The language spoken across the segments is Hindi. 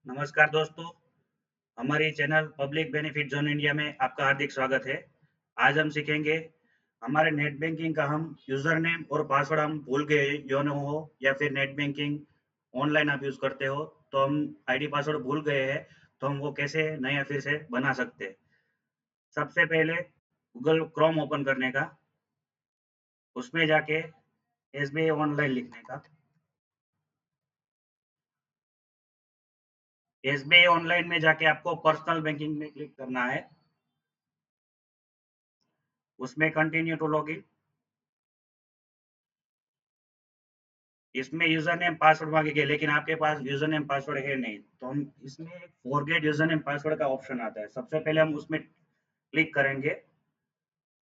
नमस्कार दोस्तों, हमारी channel public benefit zone India में आपका हार्दिक स्वागत है। आज हम सीखेंगे हमारे नेट बैंकिंग का हम यूज़र नेम और पासवर्ड हम भूल गए योनो हो या फिर नेट बैंकिंग ऑनलाइन आप यूज़ करते हो, तो हम आईडी पासवर्ड भूल गए हैं, तो हम वो कैसे नया फिर से बना सकते हैं। सबसे पहले गूगल क्रोम ओपन करने का, उसमें जाके एसबीआई ऑनलाइन लिखने का। एसबीआई ऑनलाइन में जाके आपको पर्सनल बैंकिंग में क्लिक करना है, उसमें कंटिन्यू टू लॉगिन। इसमें यूजर नेम पासवर्ड मांगेंगे, लेकिन आपके पास यूजर नेम पासवर्ड है नहीं, तो हम इसमें एक फॉरगेट यूजर नेम पासवर्ड का ऑप्शन आता है। सबसे पहले हम उसमें क्लिक करेंगे।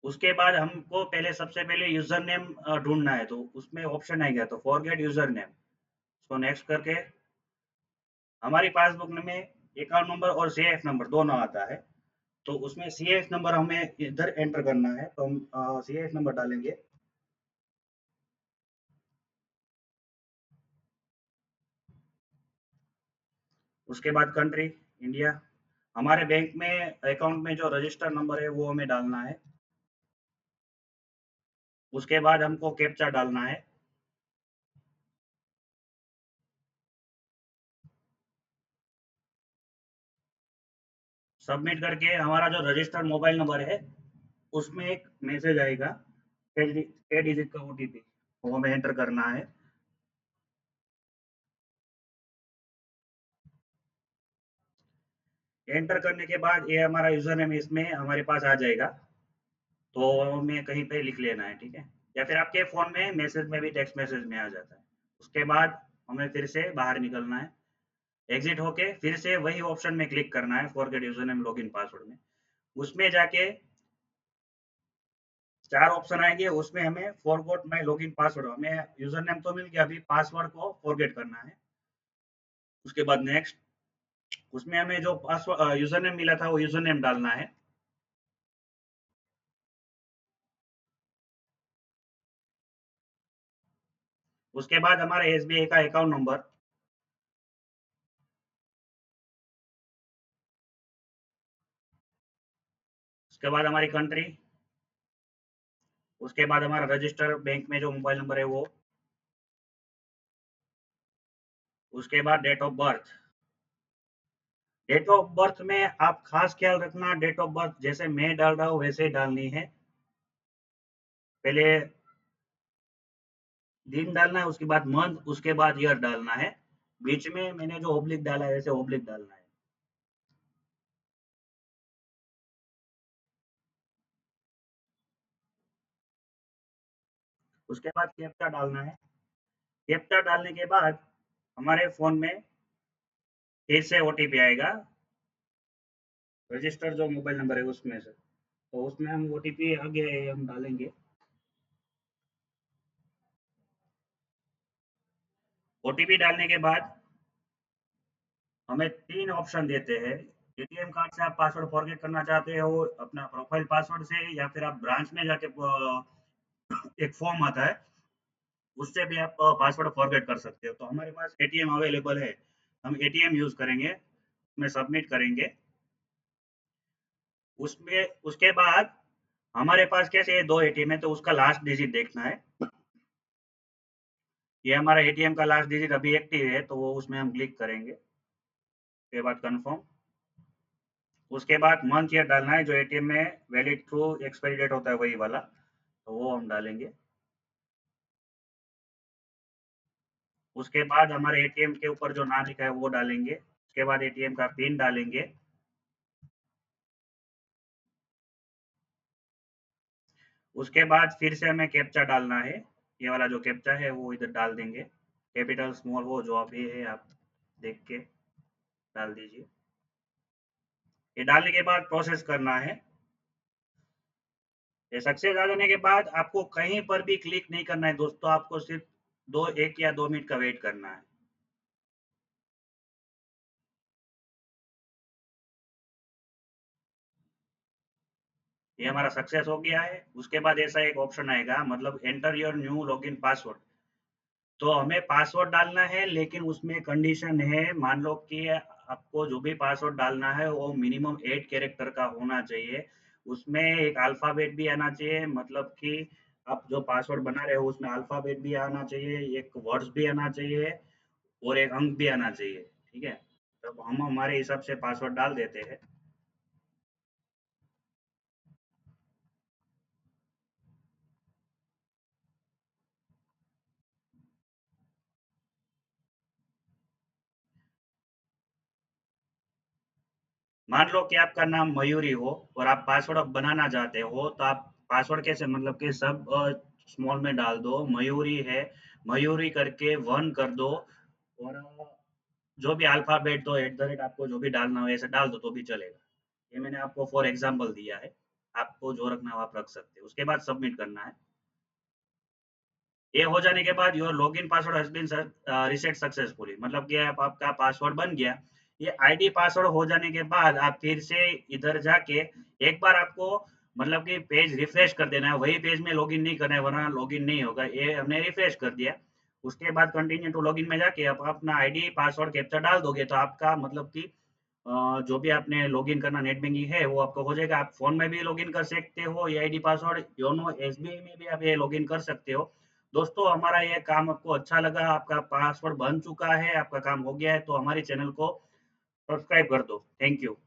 उसके बाद हमको पहले सबसे पहले यूजर नेम ढूंढना है, तो उसमें ऑप्शन आएगा तो फॉरगेट यूजर नेम, उसको नेक्स्ट करके हमारी पासबुक में अकाउंट नंबर और सीएफ नंबर दोनों आता है। तो उसमें सीएफ नंबर हमें इधर एंटर करना है, तो हम सीएफ नंबर डालेंगे। उसके बाद कंट्री इंडिया, हमारे बैंक में अकाउंट में जो रजिस्टर नंबर है वो हमें डालना है। उसके बाद हमको कैप्चा डालना है। सबमिट करके हमारा जो रजिस्टर्ड मोबाइल नंबर है उसमें एक मैसेज आएगा, 6 डिजिट का ओटीपी, वो हमें एंटर करना है। एंटर करने के बाद ये हमारा यूजर नेम इसमें हमारे पास आ जाएगा, तो हमें कहीं पे लिख लेना है, ठीक है। या फिर आपके फ़ोन में मैसेज में भी टेक्स्ट मैसेज में आ जाता है। उसके बाद हमें फिर से बाहर निकलना है। एग्जिट होके फिर से वही ऑप्शन में क्लिक करना है, forget user name login password में। उसमें जाके 4 ऑप्शन आएँगे, उसमें हमें फॉरगॉट माय लॉगिन पासवर्ड, हमें यूज़र नेम तो मिल गया, अभी पासवर्ड को फॉरगेट करना है। उसके बाद नेक्स्ट, उसमें हमें जो यूज़र नेम मिला था वो यूज़र नेम डालना है। उसके बाद हमारा एसबीआई का अकाउंट नंबर, उसके बाद हमारी कंट्री, उसके बाद हमारा रजिस्टर बैंक में जो मोबाइल नंबर है वो, उसके बाद date of birth. Date of birth में आप खास ख्याल रखना, डेट ऑफ बर्थ जैसे मैं डाल रहा हूँ वैसे ही डालनी है। पहले दिन डालना है, उसके बाद मंथ, उसके बाद ईयर डालना है। बीच में मैंने जो ऑब्लिक डाला है वैसे ऑब्लिक डालना है। उसके बाद कैप्चा डालना है। कैप्चा डालने के बाद हमारे फ़ोन में फिर से ओटीपी आएगा, रजिस्टर जो मोबाइल नंबर है उसमें से। तो उसमें हम ओटीपी आगे हम डालेंगे। ओटीपी डालने के बाद हमें 3 ऑप्शन देते हैं। एटीएम कार्ड से आप पासवर्ड फॉरगेट करना चाहते हो अपना प्रोफाइल पासवर्ड से, या फिर आप ब्रांच में जाके एक फॉर्म आता है, उससे भी आप पासवर्ड फॉरगेट कर सकते हो। तो हमारे पास एटीएम अवेलेबल है, हम एटीएम यूज़ करेंगे, उसमें सबमिट करेंगे। उसमें उसके बाद हमारे पास कैसे ये 2 एटीएम है, तो उसका लास्ट डिजिट देखना है। ये हमारा एटीएम का लास्ट डिजिट अभी एक्टिव है, तो वो उसमें हम क्लिक करेंगे। उसके बाद कन्फर्म, उसके बाद मंथ ईयर डालना है, जो एटीएम में वैलिड थ्रू एक्सपायरी डेट होता है वही वाला, तो वो हम डालेंगे। उसके बाद हमारे एटीएम के ऊपर जो नाम लिखा है वो डालेंगे। उसके बाद एटीएम का पिन डालेंगे। उसके बाद फिर से हमें कैप्चा डालना है, ये वाला जो कैप्चा है वो इधर डाल देंगे। कैपिटल स्मॉल वो जो अभी है आप देख के डाल दीजिए। ये डालने के बाद प्रोसेस करना है। ये सक्सेस आ जाने के बाद आपको कहीं पर भी क्लिक नहीं करना है दोस्तों, आपको सिर्फ 1 या 2 मिनट का वेट करना है। ये हमारा सक्सेस हो गया है। उसके बाद ऐसा एक ऑप्शन आएगा, मतलब enter your new login password. तो हमें पासवर्ड डालना है, लेकिन उसमें कंडीशन है, मान लो कि आपको जो भी पासवर्ड डालना है वो मिनिमम 8 कैरेक्टर का होना चाहिए। उसमें एक अल्फाबेट भी आना चाहिए, मतलब कि आप जो पासवर्ड बना रहे हो उसमें अल्फाबेट भी आना चाहिए, एक वर्ड्स भी आना चाहिए और एक अंक भी आना चाहिए। ठीक है, तब हम हमारे हिसाब से पासवर्ड डाल देते हैं। मान लो कि आपका नाम मयूरी हो और आप पासवर्ड अब बनाना चाहते हो, तो आप पासवर्ड कैसे, मतलब कि सब स्मॉल में डाल दो, मयूरी है, मयूरी करके 1 कर दो, और जो भी अल्फाबेट दो, एट द रेट आपको जो भी डालना हो ऐसे डाल दो तो भी चलेगा। ये मैंने आपको फॉर एग्जांपल दिया है, आपको जो रखना हो आप रख सकते हो। उसके बाद सबमिट करना है। ये हो जाने के बाद your login password has been reset successfully, मतलब कि आप, आपका पासवर्ड बन गया। ये आईडी पासवर्ड हो जाने के बाद आप फिर से इधर जाके एक बार आपको, मतलब कि पेज रिफ्रेश कर देना है, वही पेज में लॉगिन नहीं करना है वरना लॉगिन नहीं होगा। ये हमने रिफ्रेश कर दिया। उसके बाद कंटिन्यू टू लॉगिन में जाके आप अपना आईडी पासवर्ड कैप्चा डाल दोगे तो आपका, मतलब कि जो भी आपने लॉगिन करना नेट बैंकिंग है वो आपका हो जाएगा। आप फ़ोन में भी लॉगिन कर सकते हो, ये आईडी पासवर्ड योनो एसबीआई में भी आप ये लॉगिन कर सकते हो। दोस्तों, हमारा ये काम आपको अच्छा लगा, आपका पासवर्ड बन चुका है, आपका काम हो गया है, तो हमारे चैनल को सब्सक्राइब कर दो। Thank you.